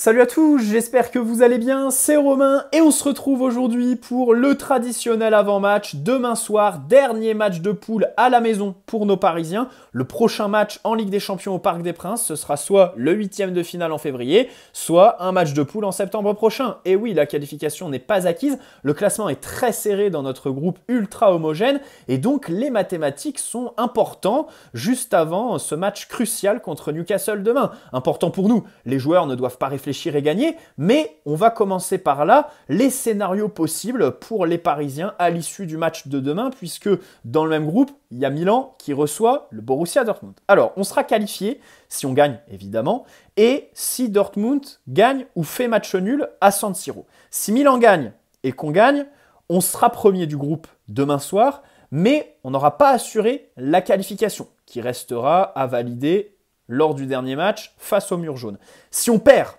Salut à tous, j'espère que vous allez bien, c'est Romain et on se retrouve aujourd'hui pour le traditionnel avant-match. Demain soir, dernier match de poule à la maison pour nos Parisiens. Le prochain match en Ligue des Champions au Parc des Princes, ce sera soit le 8e de finale en février, soit un match de poule en septembre prochain. Et oui, la qualification n'est pas acquise, le classement est très serré dans notre groupe ultra homogène et donc les mathématiques sont importants juste avant ce match crucial contre Newcastle demain. Important pour nous, les joueurs ne doivent pas réfléchir et gagner, mais on va commencer par là, les scénarios possibles pour les Parisiens à l'issue du match de demain, puisque dans le même groupe, il y a Milan qui reçoit le Borussia Dortmund. Alors, on sera qualifié si on gagne, évidemment, et si Dortmund gagne ou fait match nul à San Siro. Si Milan gagne et qu'on gagne, on sera premier du groupe demain soir, mais on n'aura pas assuré la qualification, qui restera à valider lors du dernier match face au mur jaune. Si on perd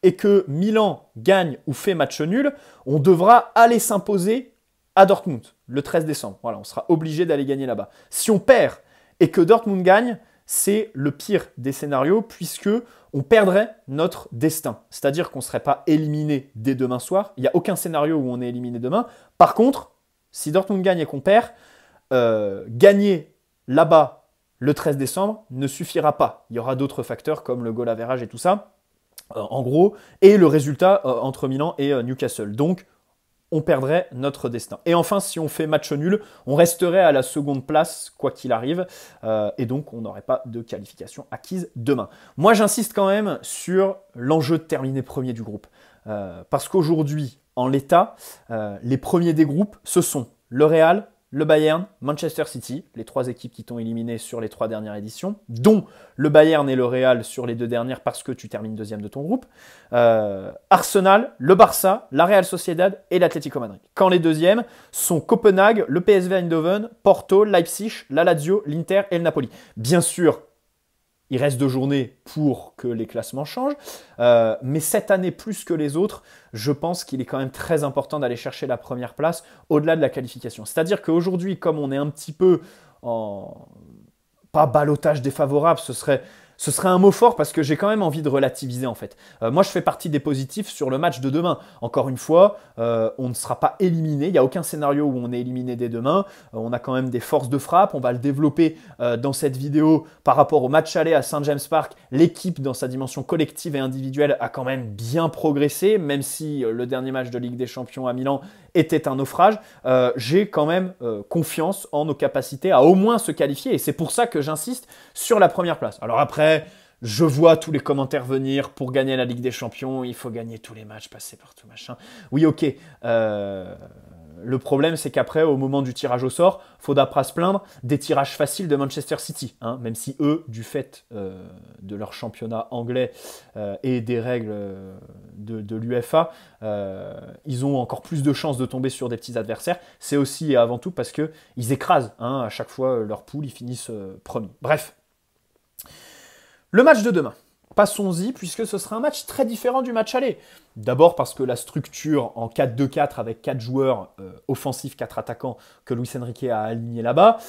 et que Milan gagne ou fait match nul, on devra aller s'imposer à Dortmund le 13 décembre. Voilà, on sera obligé d'aller gagner là-bas. Si on perd et que Dortmund gagne, c'est le pire des scénarios puisque on perdrait notre destin. C'est-à-dire qu'on ne serait pas éliminé dès demain soir. Il n'y a aucun scénario où on est éliminé demain. Par contre, si Dortmund gagne et qu'on perd, gagner là-bas le 13 décembre ne suffira pas. Il y aura d'autres facteurs comme le goal average et tout ça. En gros, et le résultat entre Milan et Newcastle. Donc, on perdrait notre destin. Et enfin, si on fait match nul, on resterait à la seconde place, quoi qu'il arrive, et donc on n'aurait pas de qualification acquise demain. Moi, j'insiste quand même sur l'enjeu de terminer premier du groupe. Parce qu'aujourd'hui, en l'état, les premiers des groupes, ce sont le Real, le Bayern, Manchester City, les trois équipes qui t'ont éliminé sur les 3 dernières éditions, dont le Bayern et le Real sur les 2 dernières parce que tu termines deuxième de ton groupe, Arsenal, le Barça, la Real Sociedad et l'Atlético Madrid. Quand les deuxièmes sont Copenhague, le PSV Eindhoven, Porto, Leipzig, la Lazio, l'Inter et le Napoli. Bien sûr, il reste 2 journées pour que les classements changent, mais cette année plus que les autres, je pense qu'il est quand même très important d'aller chercher la première place au-delà de la qualification. C'est-à-dire qu'aujourd'hui, comme on est un petit peu en pas ballottage défavorable, ce serait un mot fort parce que j'ai quand même envie de relativiser en fait. Moi, je fais partie des positifs sur le match de demain. Encore une fois, on ne sera pas éliminé. Il n'y a aucun scénario où on est éliminé dès demain. On a quand même des forces de frappe. On va le développer dans cette vidéo par rapport au match aller à St. James Park. L'équipe, dans sa dimension collective et individuelle, a quand même bien progressé, même si le dernier match de Ligue des Champions à Milan était un naufrage. J'ai quand même confiance en nos capacités à au moins se qualifier et c'est pour ça que j'insiste sur la première place. Alors après, je vois tous les commentaires venir pour gagner la Ligue des Champions, il faut gagner tous les matchs, passer partout, machin. Oui, ok. Le problème, c'est qu'après, au moment du tirage au sort, il faudra pas se plaindre des tirages faciles de Manchester City. Hein, même si eux, du fait de leur championnat anglais et des règles de l'UEFA, ils ont encore plus de chances de tomber sur des petits adversaires. C'est aussi et avant tout parce qu'ils écrasent à chaque fois leur poule, ils finissent premiers. Bref. Le match de demain, passons-y puisque ce sera un match très différent du match aller. D'abord parce que la structure en 4-2-4 avec 4 joueurs offensifs, 4 attaquants que Luis Enrique a aligné là-bas,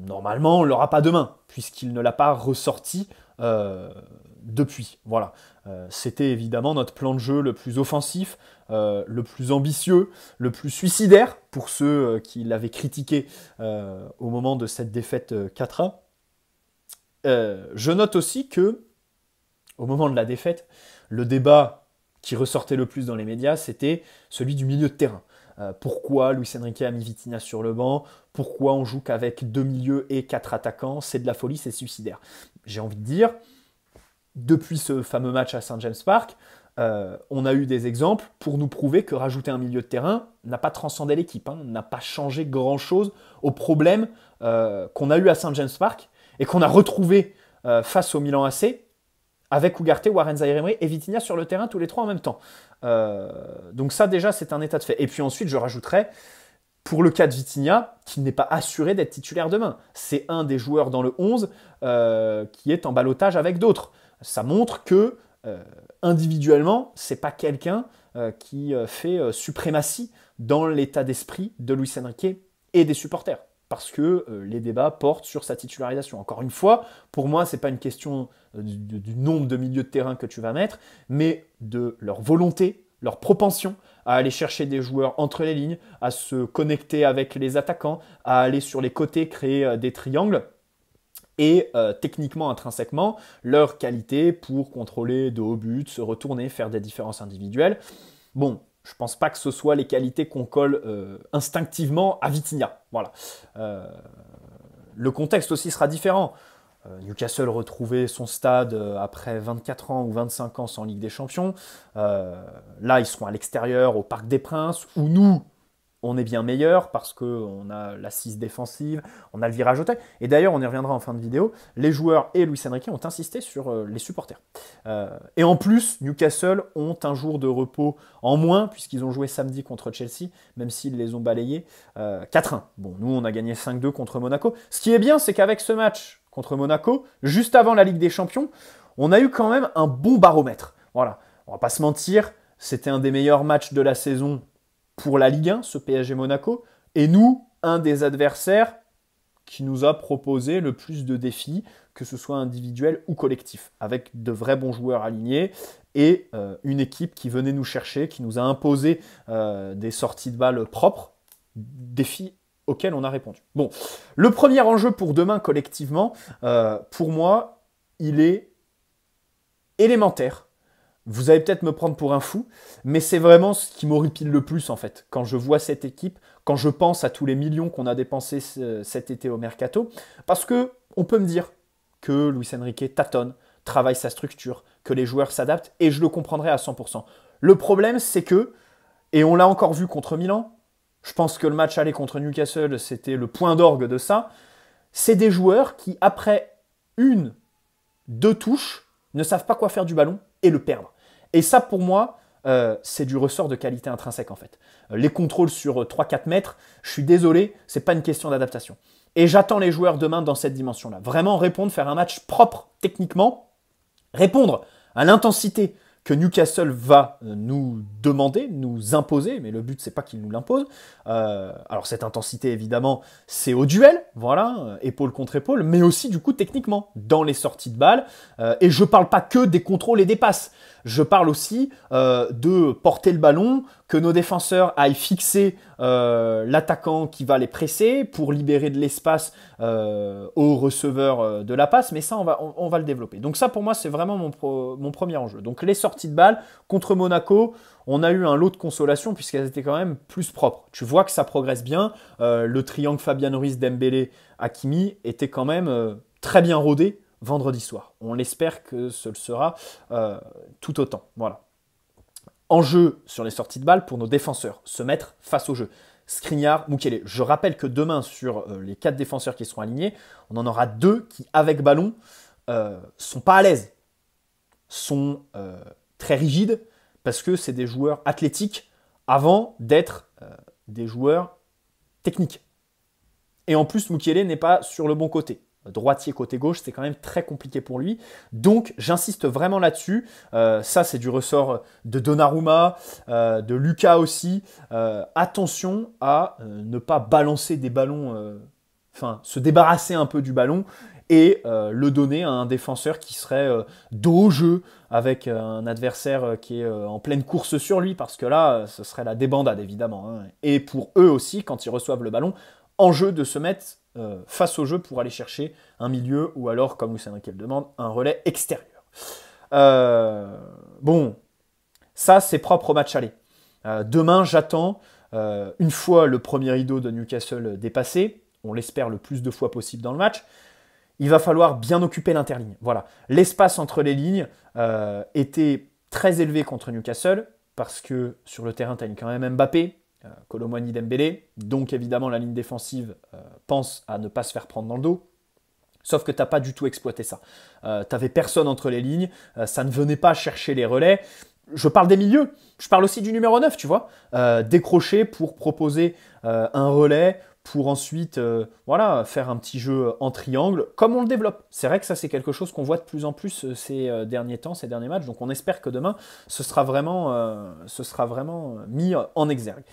normalement on ne l'aura pas demain puisqu'il ne l'a pas ressorti depuis. Voilà. C'était évidemment notre plan de jeu le plus offensif, le plus ambitieux, le plus suicidaire pour ceux qui l'avaient critiqué au moment de cette défaite 4-1. Je note aussi que, au moment de la défaite, le débat qui ressortait le plus dans les médias, c'était celui du milieu de terrain. Pourquoi Luis Enrique a mis Vitinha sur le banc? Pourquoi on joue qu'avec 2 milieux et 4 attaquants? C'est de la folie, c'est suicidaire. J'ai envie de dire, depuis ce fameux match à St. James Park, on a eu des exemples pour nous prouver que rajouter un milieu de terrain n'a pas transcendé l'équipe, n'a pas changé grand-chose au problème qu'on a eu à St. James Park, et qu'on a retrouvé face au Milan AC avec Ugarte, Warren Zaïre-Emery et Vitinha sur le terrain tous les 3 en même temps. Donc ça déjà c'est un état de fait. Et puis ensuite je rajouterais, pour le cas de Vitinha, qui n'est pas assuré d'être titulaire demain. C'est un des joueurs dans le 11 qui est en ballottage avec d'autres. Ça montre que individuellement, c'est pas quelqu'un qui fait suprématie dans l'état d'esprit de Luis Enrique et des supporters. parce que les débats portent sur sa titularisation. Encore une fois, pour moi, ce n'est pas une question du nombre de milieux de terrain que tu vas mettre, mais de leur volonté, leur propension à aller chercher des joueurs entre les lignes, à se connecter avec les attaquants, à aller sur les côtés, créer des triangles, et techniquement, intrinsèquement, leur qualité pour contrôler de hauts buts, se retourner, faire des différences individuelles. Bon, je pense pas que ce soit les qualités qu'on colle instinctivement à Vitinha. Voilà. Le contexte aussi sera différent. Newcastle retrouvait son stade après 24 ans ou 25 ans sans Ligue des Champions. Là, ils seront à l'extérieur, au Parc des Princes, où nous, on est bien meilleur parce qu'on a l'assise défensive, on a le virage au tacle. Et d'ailleurs, on y reviendra en fin de vidéo, les joueurs et Luis Enrique ont insisté sur les supporters. Et en plus, Newcastle ont un jour de repos en moins, puisqu'ils ont joué samedi contre Chelsea, même s'ils les ont balayés 4-1. Bon, nous, on a gagné 5-2 contre Monaco. Ce qui est bien, c'est qu'avec ce match contre Monaco, juste avant la Ligue des Champions, on a eu quand même un bon baromètre. Voilà, on va pas se mentir, c'était un des meilleurs matchs de la saison pour la Ligue 1, ce PSG Monaco, et nous, un des adversaires qui nous a proposé le plus de défis, que ce soit individuel ou collectif, avec de vrais bons joueurs alignés et une équipe qui venait nous chercher, qui nous a imposé des sorties de balles propres, défis auxquels on a répondu. Bon, le premier enjeu pour demain collectivement, pour moi, il est élémentaire. Vous allez peut-être me prendre pour un fou, mais c'est vraiment ce qui m'horripile le plus en fait. Quand je vois cette équipe, quand je pense à tous les millions qu'on a dépensés cet été au Mercato, parce que on peut me dire que Luis Enrique tâtonne, travaille sa structure, que les joueurs s'adaptent, et je le comprendrai à 100%. Le problème, c'est que, et on l'a encore vu contre Milan, je pense que le match aller contre Newcastle, c'était le point d'orgue de ça, c'est des joueurs qui, après deux touches, ne savent pas quoi faire du ballon et le perdre. Et ça, pour moi, c'est du ressort de qualité intrinsèque, en fait. Les contrôles sur 3-4 mètres, je suis désolé, c'est pas une question d'adaptation. Et j'attends les joueurs demain dans cette dimension-là. Vraiment répondre, faire un match propre techniquement, répondre à l'intensité que Newcastle va nous demander, nous imposer, mais le but, c'est pas qu'il nous l'impose. Alors, cette intensité, évidemment, c'est au duel, voilà, épaule contre épaule, mais aussi, du coup, techniquement, dans les sorties de balles. Et je parle pas que des contrôles et des passes. Je parle aussi de porter le ballon, que nos défenseurs aillent fixer l'attaquant qui va les presser pour libérer de l'espace au receveur de la passe, mais ça, on va le développer. Donc ça, pour moi, c'est vraiment mon premier enjeu. Donc les sorties de balles contre Monaco, on a eu un lot de consolation puisqu'elles étaient quand même plus propres. Tu vois que ça progresse bien. Le triangle Fabian Ruiz, Dembélé, Hakimi était quand même très bien rodé vendredi soir. On l'espère que ce le sera tout autant. Voilà. Enjeu sur les sorties de balles pour nos défenseurs, se mettre face au jeu. Skriniar, Mukiele. Je rappelle que demain, sur les 4 défenseurs qui seront alignés, on en aura 2 qui, avec ballon, sont pas à l'aise, sont très rigides, parce que c'est des joueurs athlétiques avant d'être des joueurs techniques. Et en plus, Mukiele n'est pas sur le bon côté. Droitier côté gauche, c'est quand même très compliqué pour lui. Donc, j'insiste vraiment là-dessus. Ça, c'est du ressort de Donnarumma, de Lucas aussi. Attention à ne pas balancer des ballons, se débarrasser un peu du ballon et le donner à un défenseur qui serait dos au jeu avec un adversaire qui est en pleine course sur lui, parce que là, ce serait la débandade, évidemment. Hein. Et pour eux aussi, quand ils reçoivent le ballon, en jeu de se mettre face au jeu pour aller chercher un milieu ou alors, comme Luis Enrique le demande, un relais extérieur. Bon, ça c'est propre au match aller. Demain, j'attends, une fois le premier rideau de Newcastle dépassé, on l'espère le plus de fois possible dans le match, il va falloir bien occuper l'interligne. Voilà. L'espace entre les lignes était très élevé contre Newcastle, parce que sur le terrain, tu as quand même Mbappé, Kolo Muani, Dembélé, donc évidemment la ligne défensive pense à ne pas se faire prendre dans le dos, sauf que tu n'as pas du tout exploité ça. Tu n'avais personne entre les lignes, ça ne venait pas chercher les relais. Je parle des milieux, je parle aussi du numéro 9, tu vois, décrocher pour proposer un relais, pour ensuite faire un petit jeu en triangle, comme on le développe. C'est vrai que ça, c'est quelque chose qu'on voit de plus en plus ces derniers temps, ces derniers matchs, donc on espère que demain, ce sera vraiment mis en exergue.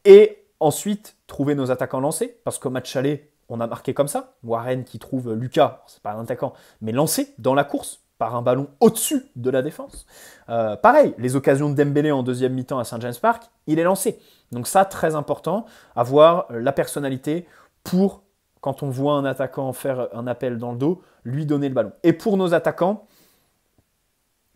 Et ensuite, trouver nos attaquants lancés, parce qu'au match aller, on a marqué comme ça. Warren qui trouve Lucas, c'est pas un attaquant, mais lancé dans la course par un ballon au-dessus de la défense. Pareil, les occasions de Dembélé en deuxième mi-temps à Saint James Park, il est lancé. Donc ça, très important, avoir la personnalité pour, quand on voit un attaquant faire un appel dans le dos, lui donner le ballon. Et pour nos attaquants,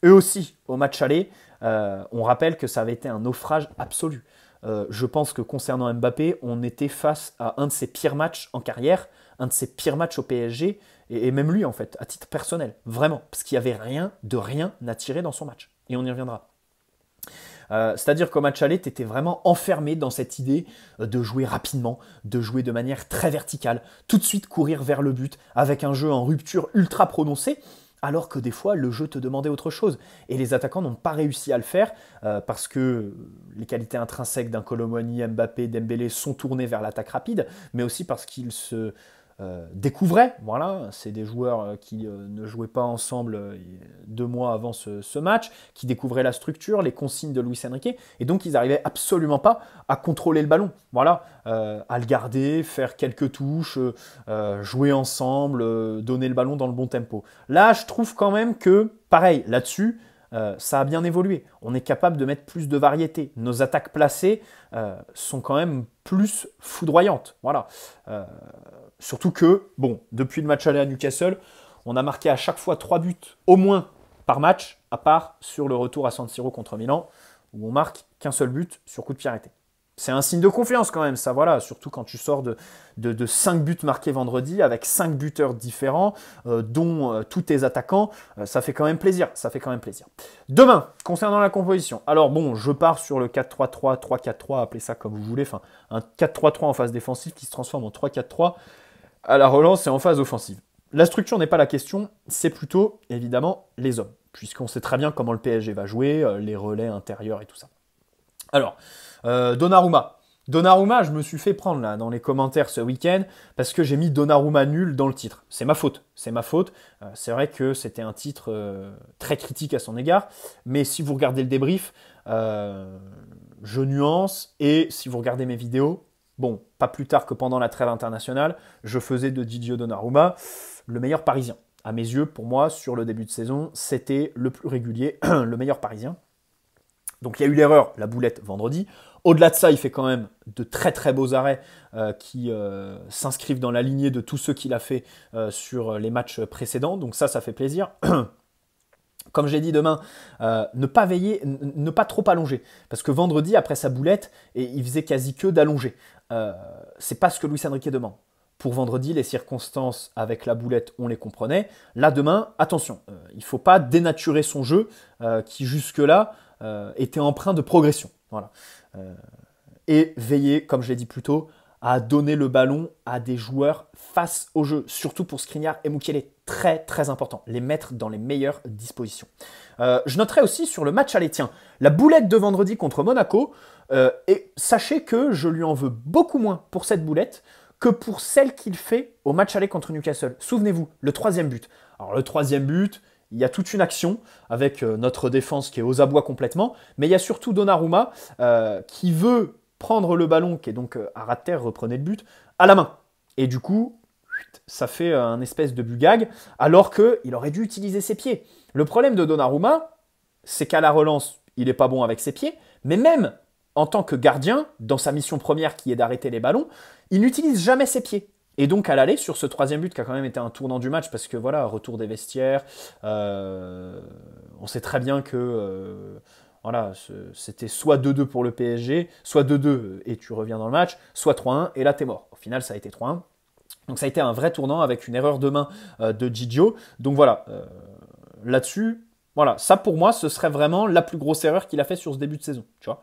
eux aussi, au match aller, on rappelle que ça avait été un naufrage absolu. Je pense que concernant Mbappé, on était face à un de ses pires matchs en carrière, un de ses pires matchs au PSG, et même lui en fait, à titre personnel, vraiment, parce qu'il n'y avait rien à tirer dans son match. Et on y reviendra. C'est-à-dire qu'au match aller, tu étais vraiment enfermé dans cette idée de jouer rapidement, de jouer de manière très verticale, tout de suite courir vers le but, avec un jeu en rupture ultra prononcée, alors que des fois, le jeu te demandait autre chose. Et les attaquants n'ont pas réussi à le faire parce que les qualités intrinsèques d'un Kolo Muani, Mbappé, Dembélé sont tournées vers l'attaque rapide, mais aussi parce qu'ils se découvraient. Voilà, c'est des joueurs qui ne jouaient pas ensemble 2 mois avant ce match, qui découvraient la structure, les consignes de Luis Enrique, et donc ils n'arrivaient absolument pas à contrôler le ballon. Voilà, à le garder, faire quelques touches, jouer ensemble, donner le ballon dans le bon tempo. Là, je trouve quand même que, pareil, là-dessus, ça a bien évolué. On est capable de mettre plus de variété. Nos attaques placées sont quand même plus foudroyantes. Voilà. Surtout que, bon, depuis le match aller à Newcastle, on a marqué à chaque fois 3 buts au moins par match, à part sur le retour à San Siro contre Milan, où on marque qu'un seul but sur coup de pied arrêté. C'est un signe de confiance quand même, ça, voilà, surtout quand tu sors de 5 buts marqués vendredi, avec 5 buteurs différents, dont tous tes attaquants, ça fait quand même plaisir, Demain, concernant la composition, alors bon, je pars sur le 4-3-3, 3-4-3, appelez ça comme vous voulez, enfin, un 4-3-3 en phase défensive qui se transforme en 3-4-3 à la relance et en phase offensive. La structure n'est pas la question, c'est plutôt, évidemment, les hommes, puisqu'on sait très bien comment le PSG va jouer, les relais intérieurs et tout ça. Alors, Donnarumma. Donnarumma, je me suis fait prendre là dans les commentaires ce week-end parce que j'ai mis Donnarumma nul dans le titre. C'est ma faute. C'est vrai que c'était un titre très critique à son égard, mais si vous regardez le débrief, je nuance, et si vous regardez mes vidéos, bon, pas plus tard que pendant la trêve internationale, je faisais de Gigio Donnarumma le meilleur Parisien. À mes yeux, pour moi, sur le début de saison, c'était le plus régulier, le meilleur Parisien. Donc il y a eu l'erreur, la boulette vendredi. Au-delà de ça, il fait quand même de très très beaux arrêts qui s'inscrivent dans la lignée de tous ceux qu'il a fait sur les matchs précédents. Donc ça fait plaisir. Comme je l'ai dit, demain, ne pas veiller, ne pas trop allonger. Parce que vendredi, après sa boulette, il faisait quasi que d'allonger. C'est pas ce que Luis Enrique demande. Pour vendredi, les circonstances avec la boulette, on les comprenait. Là, demain, attention, il ne faut pas dénaturer son jeu qui jusque-là était empreint de progression. Voilà. Et veiller, comme je l'ai dit plus tôt, à donner le ballon à des joueurs face au jeu, surtout pour Skriniar et Mukiele. Très très important, les mettre dans les meilleures dispositions. Je noterai aussi sur le match aller, tiens, la boulette de vendredi contre Monaco, et sachez que je lui en veux beaucoup moins pour cette boulette que pour celle qu'il fait au match aller contre Newcastle. Souvenez-vous, le 3e but. Alors le 3e but, il y a toute une action avec notre défense qui est aux abois complètement, mais il y a surtout Donnarumma qui veut prendre le ballon, qui est donc à ras de terre, reprenez le but, à la main. Et du coup, ça fait un espèce de bugag, alors qu'il aurait dû utiliser ses pieds. Le problème de Donnarumma, c'est qu'à la relance, il n'est pas bon avec ses pieds, mais même en tant que gardien, dans sa mission première qui est d'arrêter les ballons, il n'utilise jamais ses pieds. Et donc à l'aller, sur ce 3e but qui a quand même été un tournant du match, parce que voilà, retour des vestiaires, on sait très bien que voilà, c'était soit 2-2 pour le PSG, soit 2-2 et tu reviens dans le match, soit 3-1 et là t'es mort. Au final, ça a été 3-1. Donc ça a été un vrai tournant avec une erreur de main de Gigio. Donc voilà, là-dessus, voilà, ça pour moi, ce serait vraiment la plus grosse erreur qu'il a fait sur ce début de saison, tu vois,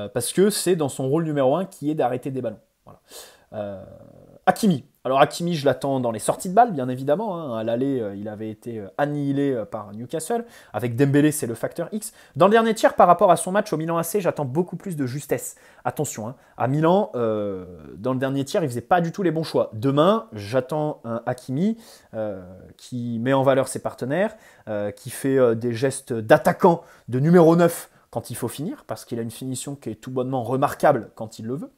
parce que c'est dans son rôle numéro 1 qui est d'arrêter des ballons. Voilà. Hakimi. Alors Hakimi, je l'attends dans les sorties de balles, bien évidemment. Hein. À l'aller, il avait été annihilé par Newcastle. Avec Dembélé, c'est le facteur X. Dans le dernier tiers, par rapport à son match au Milan AC, j'attends beaucoup plus de justesse. Attention, hein. À Milan, dans le dernier tiers, il faisait pas du tout les bons choix. Demain, j'attends un Hakimi qui met en valeur ses partenaires, qui fait des gestes d'attaquant de numéro 9 quand il faut finir, parce qu'il a une finition qui est tout bonnement remarquable quand il le veut.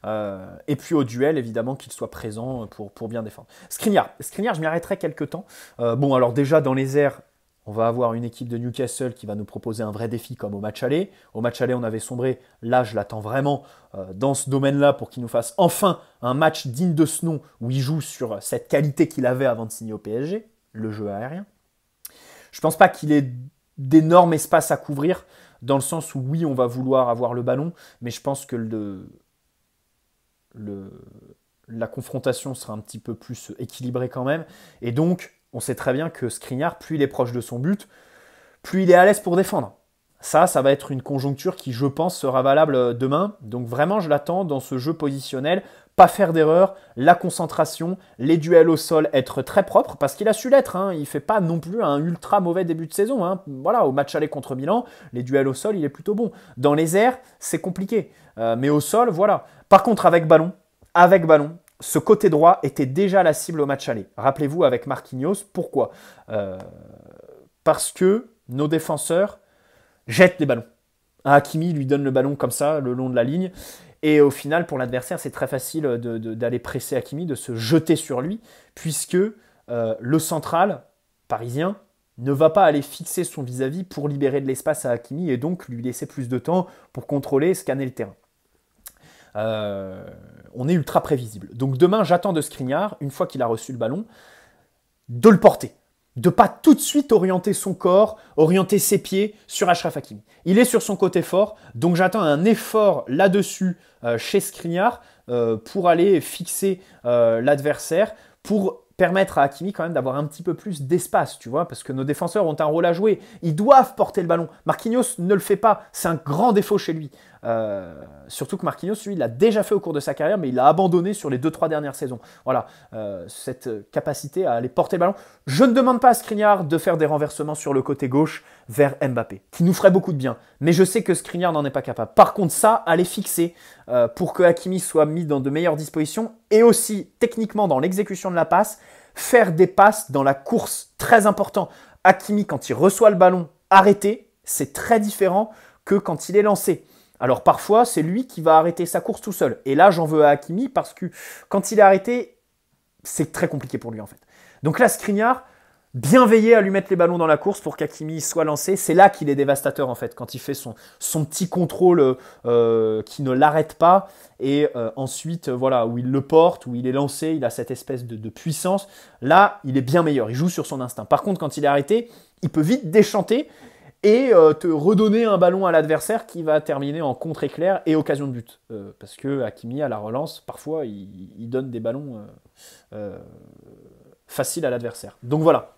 Et puis au duel, évidemment, qu'il soit présent pour bien défendre. Skriniar, je m'y arrêterai quelques temps. Bon, alors déjà, dans les airs, on va avoir une équipe de Newcastle qui va nous proposer un vrai défi comme au match aller. Au match aller, on avait sombré. Là, je l'attends vraiment dans ce domaine-là pour qu'il nous fasse enfin un match digne de ce nom où il joue sur cette qualité qu'il avait avant de signer au PSG, le jeu aérien. Je ne pense pas qu'il ait d'énormes espaces à couvrir, dans le sens où oui, on va vouloir avoir le ballon, mais je pense que la confrontation sera un petit peu plus équilibrée quand même. Et donc, on sait très bien que Skriniar, plus il est proche de son but, plus il est à l'aise pour défendre. Ça va être une conjoncture qui, je pense, sera valable demain. Donc vraiment, je l'attends dans ce jeu positionnel. Pas faire d'erreur, la concentration, les duels au sol, être très propre, parce qu'il a su l'être. Hein. Il ne fait pas non plus un ultra mauvais début de saison. Hein. Voilà, au match aller contre Milan, les duels au sol, il est plutôt bon. Dans les airs, c'est compliqué. Mais au sol, voilà. Par contre, avec ballon, ce côté droit était déjà la cible au match aller. Rappelez-vous avec Marquinhos, pourquoi Parce que nos défenseurs jettent des ballons. Hakimi lui donne le ballon comme ça, le long de la ligne. Et au final, pour l'adversaire, c'est très facile d'aller presser Hakimi, de se jeter sur lui, puisque le central parisien ne va pas aller fixer son vis-à-vis pour libérer de l'espace à Hakimi et donc lui laisser plus de temps pour contrôler et scanner le terrain. On est ultra prévisible. Donc demain, j'attends de Skriniar, une fois qu'il a reçu le ballon, de le porter. De pas tout de suite orienter son corps, orienter ses pieds sur Achraf Hakimi. Il est sur son côté fort, donc j'attends un effort là-dessus chez Skriniar pour aller fixer l'adversaire, pour permettre à Hakimi quand même d'avoir un petit peu plus d'espace, tu vois, parce que nos défenseurs ont un rôle à jouer. Ils doivent porter le ballon. Marquinhos ne le fait pas. C'est un grand défaut chez lui. Surtout que Marquinhos, lui, il l'a déjà fait au cours de sa carrière, mais il l'a abandonné sur les 2-3 dernières saisons. Voilà, cette capacité à aller porter le ballon. Je ne demande pas à Skriniar de faire des renversements sur le côté gauche vers Mbappé, qui nous ferait beaucoup de bien. Mais je sais que Skriniar n'en est pas capable. Par contre, ça, aller fixer pour que Hakimi soit mis dans de meilleures dispositions et aussi, techniquement, dans l'exécution de la passe, faire des passes dans la course, très important. Hakimi, quand il reçoit le ballon arrêté, c'est très différent que quand il est lancé. Alors parfois, c'est lui qui va arrêter sa course tout seul. Et là, j'en veux à Hakimi parce que quand il est arrêté, c'est très compliqué pour lui en fait. Donc là, Skriniar, bien veiller à lui mettre les ballons dans la course pour qu'Hakimi soit lancé. C'est là qu'il est dévastateur en fait, quand il fait son petit contrôle qui ne l'arrête pas. Et ensuite, voilà, où il le porte, où il est lancé, il a cette espèce de puissance. Là, il est bien meilleur, il joue sur son instinct. Par contre, quand il est arrêté, il peut vite déchanter et te redonner un ballon à l'adversaire qui va terminer en contre-éclair et occasion de but. Parce que Hakimi, à la relance, parfois, il donne des ballons faciles à l'adversaire. Donc voilà,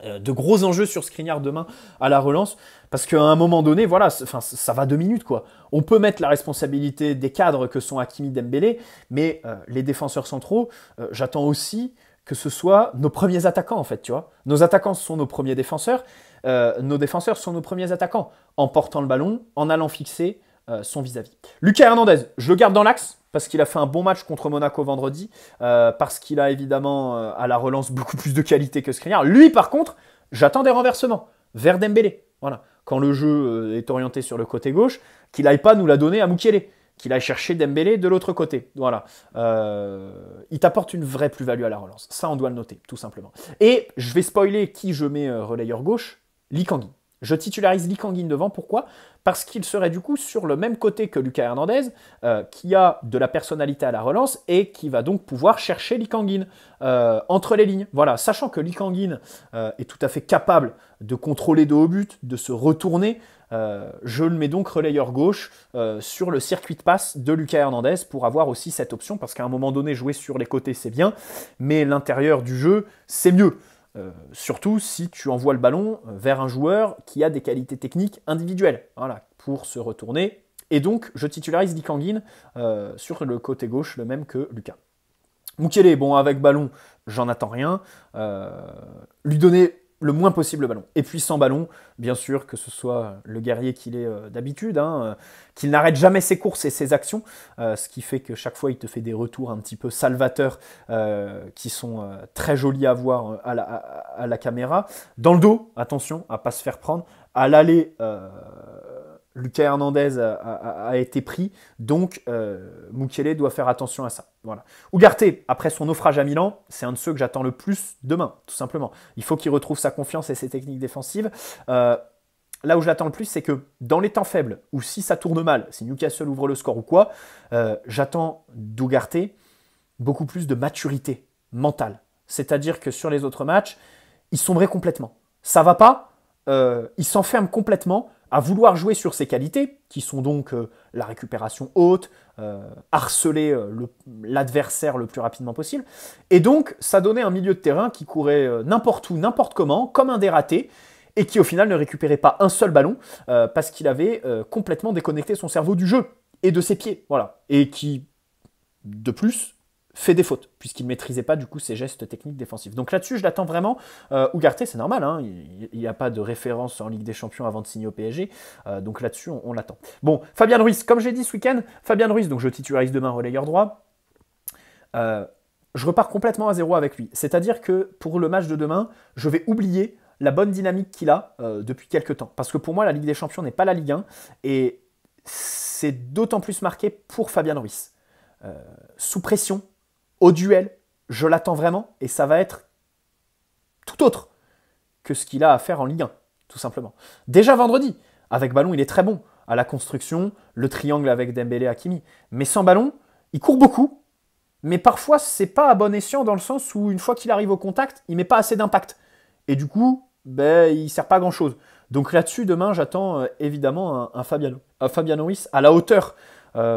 de gros enjeux sur Skriniar demain à la relance, parce qu'à un moment donné, voilà, ça va 2 minutes, quoi. On peut mettre la responsabilité des cadres que sont Hakimi, Dembélé, mais les défenseurs centraux, j'attends aussi que ce soit nos premiers attaquants, en fait, tu vois. Nos attaquants sont nos premiers défenseurs, nos défenseurs sont nos premiers attaquants, en portant le ballon, en allant fixer son vis-à-vis. Lucas Hernandez, je le garde dans l'axe, parce qu'il a fait un bon match contre Monaco vendredi, parce qu'il a évidemment à la relance beaucoup plus de qualité que Skriniar. Lui, par contre, j'attends des renversements vers Dembélé. Voilà. Quand le jeu est orienté sur le côté gauche, qu'il n'aille pas nous la donner à Mukiele, qu'il aille chercher Dembélé de l'autre côté. Voilà. Il t'apporte une vraie plus-value à la relance. Ça, on doit le noter, tout simplement. Et je vais spoiler qui je mets relayeur gauche, Lee Kangin. Je titularise Lee Kangin devant, pourquoi ? Parce qu'il serait du coup sur le même côté que Lucas Hernandez, qui a de la personnalité à la relance et qui va donc pouvoir chercher Lee Kangin entre les lignes. Voilà, sachant que Lee Kangin est tout à fait capable de contrôler de haut but, de se retourner, je le mets donc relayeur gauche sur le circuit de passe de Lucas Hernandez pour avoir aussi cette option, parce qu'à un moment donné, jouer sur les côtés, c'est bien, mais l'intérieur du jeu, c'est mieux. Surtout si tu envoies le ballon vers un joueur qui a des qualités techniques individuelles, voilà, pour se retourner. Et donc, je titularise Lee Kangin sur le côté gauche, le même que Lucas. Mukiele, bon, avec ballon, j'en attends rien. Lui donner le moins possible le ballon. Et puis sans ballon, bien sûr, que ce soit le guerrier qu'il est d'habitude, hein, qu'il n'arrête jamais ses courses et ses actions, ce qui fait que chaque fois, il te fait des retours un petit peu salvateurs qui sont très jolis à voir à la caméra. Dans le dos, attention à ne pas se faire prendre. À l'aller, Lucas Hernandez a été pris, donc Mukiele doit faire attention à ça. Voilà. Ugarte, après son naufrage à Milan, c'est un de ceux que j'attends le plus demain, tout simplement. Il faut qu'il retrouve sa confiance et ses techniques défensives. Là où je l'attends le plus, c'est que dans les temps faibles, ou si ça tourne mal, si Newcastle ouvre le score ou quoi, j'attends d'Ugarte beaucoup plus de maturité mentale. C'est-à-dire que sur les autres matchs, il sombrait complètement. Ça va pas, il s'enferme complètement à vouloir jouer sur ses qualités, qui sont donc la récupération haute, harceler l'adversaire le plus rapidement possible. Et donc, ça donnait un milieu de terrain qui courait n'importe où, n'importe comment, comme un dératé, et qui au final ne récupérait pas un seul ballon, parce qu'il avait complètement déconnecté son cerveau du jeu et de ses pieds. Voilà. Et qui, de plus, fait des fautes, puisqu'il ne maîtrisait pas du coup ses gestes techniques défensifs. Donc là-dessus, je l'attends vraiment. Ugarte, c'est normal, hein, il n'y a pas de référence en Ligue des Champions avant de signer au PSG, donc là-dessus, on l'attend. Bon, Fabien Ruiz, comme j'ai dit ce week-end, Fabien Ruiz, donc je titularise demain relayeur droit, je repars complètement à zéro avec lui. C'est-à-dire que pour le match de demain, je vais oublier la bonne dynamique qu'il a depuis quelques temps. Parce que pour moi, la Ligue des Champions n'est pas la Ligue 1, et c'est d'autant plus marqué pour Fabien Ruiz. Sous pression, au duel, je l'attends vraiment, et ça va être tout autre que ce qu'il a à faire en Ligue 1, tout simplement. Déjà vendredi, avec ballon, il est très bon. À la construction, le triangle avec Dembélé, Hakimi. Mais sans ballon, il court beaucoup, mais parfois, c'est pas à bon escient dans le sens où une fois qu'il arrive au contact, il met pas assez d'impact. Et du coup, il sert pas à grand-chose. Donc là-dessus, demain, j'attends évidemment un Fabian Ruiz à la hauteur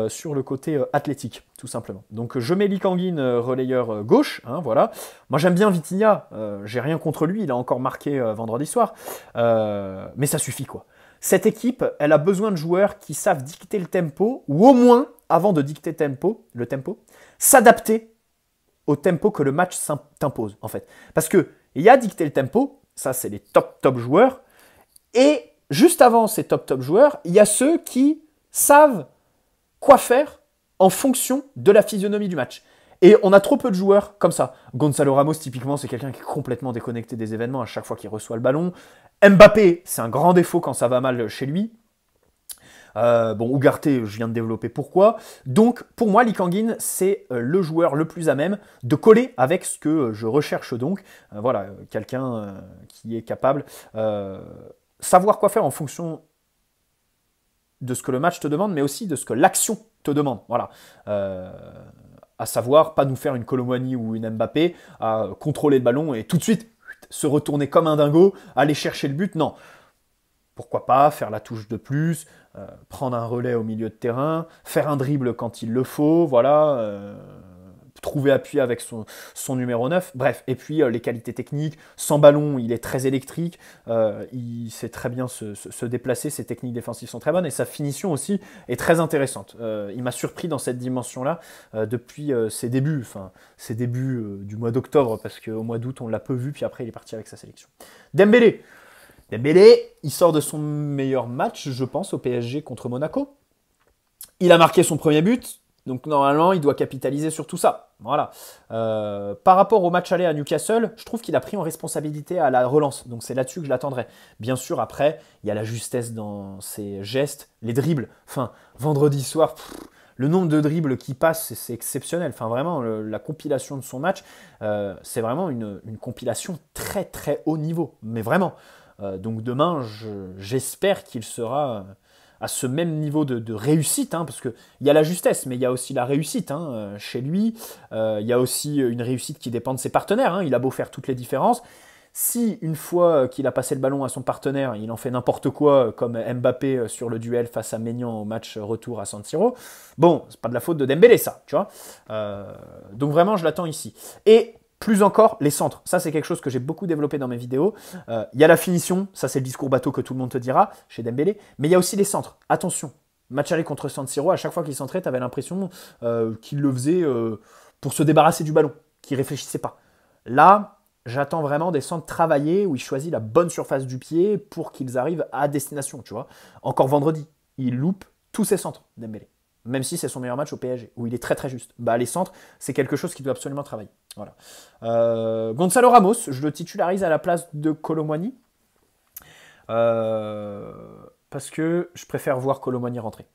sur le côté athlétique, tout simplement. Donc je mets Likanguin relayeur gauche, hein, voilà. Moi j'aime bien Vitinha, j'ai rien contre lui, il a encore marqué vendredi soir, mais ça suffit quoi. Cette équipe, elle a besoin de joueurs qui savent dicter le tempo, ou au moins, avant de dicter le tempo, s'adapter au tempo que le match t'impose, en fait. Parce que il y a dicter le tempo, ça c'est les top joueurs, et juste avant ces top joueurs, il y a ceux qui savent quoi faire en fonction de la physionomie du match. Et on a trop peu de joueurs comme ça. Gonzalo Ramos, typiquement, c'est quelqu'un qui est complètement déconnecté des événements à chaque fois qu'il reçoit le ballon. Mbappé, c'est un grand défaut quand ça va mal chez lui. Ugarte, je viens de développer pourquoi. Donc, pour moi, Likanguin, c'est le joueur le plus à même de coller avec ce que je recherche donc. Quelqu'un qui est capable savoir quoi faire en fonction de ce que le match te demande, mais aussi de ce que l'action te demande. Voilà. À savoir, pas nous faire une Kolo Muani ou une Mbappé, à contrôler le ballon et tout de suite se retourner comme un dingo, aller chercher le but. Non. Pourquoi pas faire la touche de plus, prendre un relais au milieu de terrain, faire un dribble quand il le faut, voilà, trouver appui avec son numéro 9, bref, et puis les qualités techniques, sans ballon, il est très électrique, il sait très bien se déplacer, ses techniques défensives sont très bonnes, et sa finition aussi est très intéressante. Il m'a surpris dans cette dimension-là depuis ses débuts du mois d'octobre, parce qu'au mois d'août, on l'a peu vu, puis après, il est parti avec sa sélection. Dembélé, il sort de son meilleur match, je pense, au PSG contre Monaco. Il a marqué son premier but, donc normalement, il doit capitaliser sur tout ça. Voilà. Par rapport au match aller à Newcastle, je trouve qu'il a pris en responsabilité à la relance. Donc c'est là-dessus que je l'attendrai. Bien sûr, après, il y a la justesse dans ses gestes, les dribbles. Enfin, vendredi soir, le nombre de dribbles qui passent, c'est exceptionnel. Enfin, vraiment, la compilation de son match, c'est vraiment une compilation très très haut niveau. Mais vraiment. Donc demain, j'espère qu'il sera à ce même niveau de réussite, hein, parce qu'il y a la justesse, mais il y a aussi la réussite chez lui. Il y a aussi une réussite qui dépend de ses partenaires. Hein. Il a beau faire toutes les différences. Si une fois qu'il a passé le ballon à son partenaire, il en fait n'importe quoi, comme Mbappé sur le duel face à Maignan au match retour à San Siro, bon, c'est pas de la faute de Dembélé, ça, tu vois. Donc vraiment, je l'attends ici. Et plus encore, les centres. Ça, c'est quelque chose que j'ai beaucoup développé dans mes vidéos. Il y a la finition, ça c'est le discours bateau que tout le monde te dira chez Dembélé, mais il y a aussi les centres. Attention, match aller contre San Siro, à chaque fois qu'il centrait, tu avais l'impression qu'il le faisait pour se débarrasser du ballon, qu'il ne réfléchissait pas. Là, j'attends vraiment des centres travaillés où il choisit la bonne surface du pied pour qu'ils arrivent à destination, tu vois. Encore vendredi, il loupe tous ses centres, Dembélé. Même si c'est son meilleur match au PSG, où il est très très juste. Les centres, c'est quelque chose qu'il doit absolument travailler. Voilà. Gonzalo Ramos, je le titularise à la place de Kolo Muani. parce que je préfère voir Kolo Muani rentrer.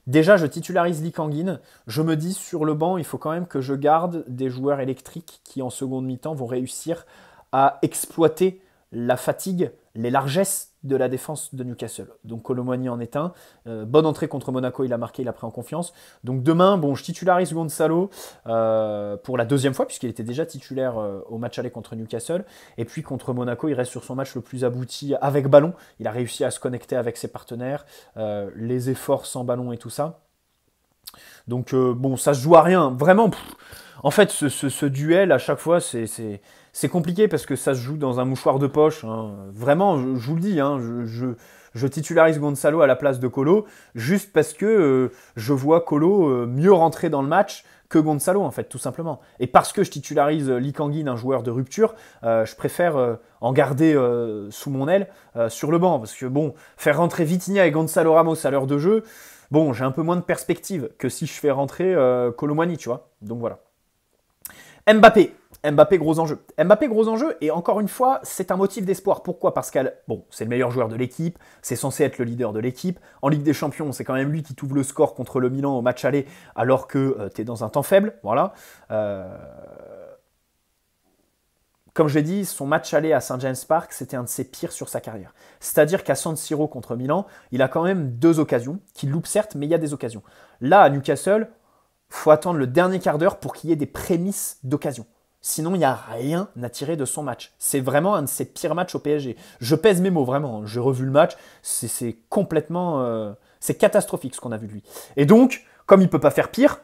Déjà, je titularise Lee Kang-in. Je me dis, sur le banc, il faut quand même que je garde des joueurs électriques qui, en seconde mi-temps, vont réussir à exploiter la fatigue, les largesses de la défense de Newcastle. Donc Kolo Muani en est un. Bonne entrée contre Monaco, il a marqué, il a pris en confiance. Donc demain, bon, je titularise Gonzalo pour la deuxième fois, puisqu'il était déjà titulaire au match aller contre Newcastle. Et puis contre Monaco, il reste sur son match le plus abouti avec ballon. Il a réussi à se connecter avec ses partenaires, les efforts sans ballon et tout ça. Donc bon, ça se joue à rien. Vraiment, en fait, ce duel, à chaque fois, c'est compliqué parce que ça se joue dans un mouchoir de poche. Hein. Vraiment, je vous le dis, hein, je titularise Gonzalo à la place de Kolo, juste parce que je vois Kolo mieux rentrer dans le match que Gonzalo, en fait, tout simplement. Et parce que je titularise Lee Kang-in, un joueur de rupture, je préfère en garder sous mon aile sur le banc. Parce que, bon, faire rentrer Vitinha et Gonzalo Ramos à l'heure de jeu, bon, j'ai un peu moins de perspective que si je fais rentrer Kolo Muani, tu vois. Donc voilà. Mbappé, gros enjeu. Mbappé, gros enjeu, et encore une fois, c'est un motif d'espoir. Pourquoi? Parce que bon, c'est le meilleur joueur de l'équipe, c'est censé être le leader de l'équipe. En Ligue des Champions, c'est quand même lui qui t'ouvre le score contre le Milan au match aller, alors que tu es dans un temps faible. Voilà. Comme je l'ai dit, son match aller à St. James Park, c'était un de ses pires sur sa carrière. C'est-à-dire qu'à San Siro contre Milan, il a quand même 2 occasions, qu'il loupe certes, mais il y a des occasions. Là, à Newcastle, faut attendre le dernier quart d'heure pour qu'il y ait des prémices d'occasion. Sinon, il n'y a rien à tirer de son match. C'est vraiment un de ses pires matchs au PSG. Je pèse mes mots, vraiment. J'ai revu le match. C'est complètement... c'est catastrophique ce qu'on a vu de lui. Et donc, comme il ne peut pas faire pire,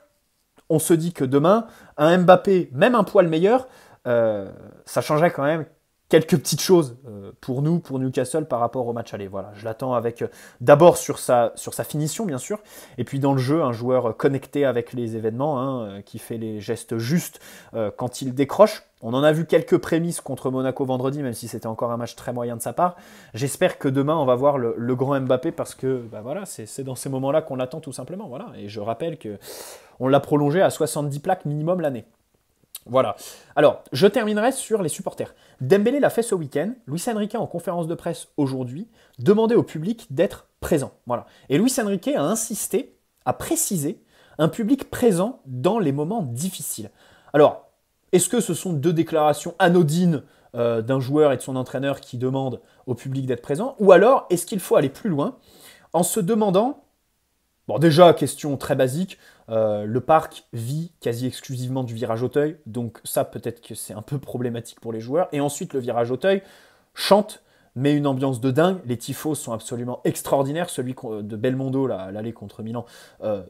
on se dit que demain, un Mbappé, même un poil meilleur, ça changerait quand même quelques petites choses pour nous, pour Newcastle, par rapport au match aller. Voilà, je l'attends avec d'abord sur sa finition, bien sûr, et puis dans le jeu, un joueur connecté avec les événements, hein, qui fait les gestes justes quand il décroche. On en a vu quelques prémices contre Monaco vendredi, même si c'était encore un match très moyen de sa part. J'espère que demain, on va voir le grand Mbappé, parce que bah voilà, c'est dans ces moments-là qu'on l'attend tout simplement. Voilà. Et je rappelle qu'on l'a prolongé à 70 plaques minimum l'année. Voilà. Alors, je terminerai sur les supporters. Dembélé l'a fait ce week-end. Luis Enrique, en conférence de presse aujourd'hui, demandait au public d'être présent. Voilà. Et Luis Enrique a insisté, a précisé un public présent dans les moments difficiles. Alors, est-ce que ce sont 2 déclarations anodines d'un joueur et de son entraîneur qui demandent au public d'être présent? Ou alors, est-ce qu'il faut aller plus loin en se demandant... Bon, déjà, question très basique, le parc vit quasi exclusivement du virage Auteuil, donc ça, peut-être que c'est un peu problématique pour les joueurs. Et ensuite, le virage Auteuil chante, met une ambiance de dingue. Les tifos sont absolument extraordinaires. Celui de Belmondo, l'aller contre Milan,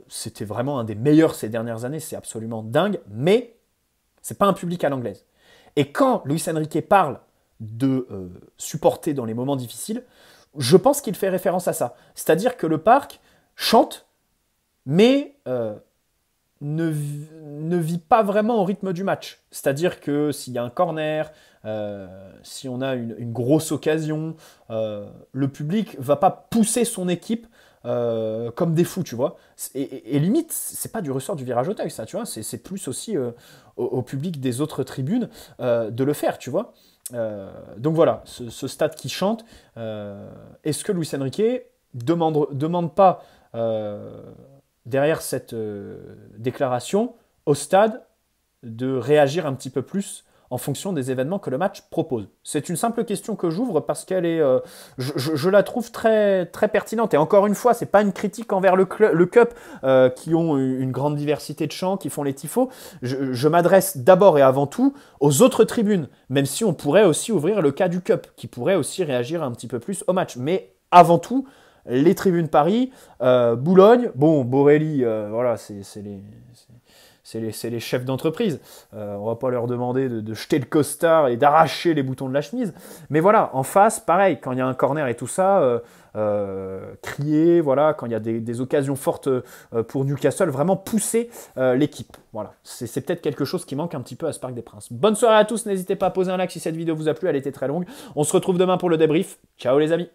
c'était vraiment un des meilleurs ces dernières années. C'est absolument dingue, mais c'est pas un public à l'anglaise. Et quand Luis Enrique parle de supporter dans les moments difficiles, je pense qu'il fait référence à ça. C'est-à-dire que le parc chante, mais ne vit pas vraiment au rythme du match. C'est-à-dire que s'il y a un corner, si on a une grosse occasion, le public va pas pousser son équipe comme des fous, tu vois. Et limite, c'est pas du ressort du virage Auteuil, ça, tu vois. C'est plus aussi au public des autres tribunes de le faire, tu vois. Donc voilà, ce stade qui chante, est-ce que Luis Enrique demande pas derrière cette déclaration au stade de réagir un petit peu plus en fonction des événements que le match propose? C'est une simple question que j'ouvre parce qu'elle est, je la trouve très, très pertinente. Et encore une fois, c'est pas une critique envers le Cup qui ont une grande diversité de chants, qui font les tifos. Je m'adresse d'abord et avant tout aux autres tribunes, même si on pourrait aussi ouvrir le cas du Cup, qui pourrait aussi réagir un petit peu plus au match. Mais avant tout, les tribunes Paris, Boulogne, bon, Borelli, voilà, c'est les chefs d'entreprise. On va pas leur demander de jeter le costard et d'arracher les boutons de la chemise. Mais voilà, en face, pareil, quand il y a un corner et tout ça, crier, voilà, quand il y a des occasions fortes pour Newcastle, vraiment pousser l'équipe. Voilà, c'est peut-être quelque chose qui manque un petit peu à ce Parc des Princes. Bonne soirée à tous, n'hésitez pas à poser un like si cette vidéo vous a plu, elle était très longue. On se retrouve demain pour le débrief. Ciao les amis.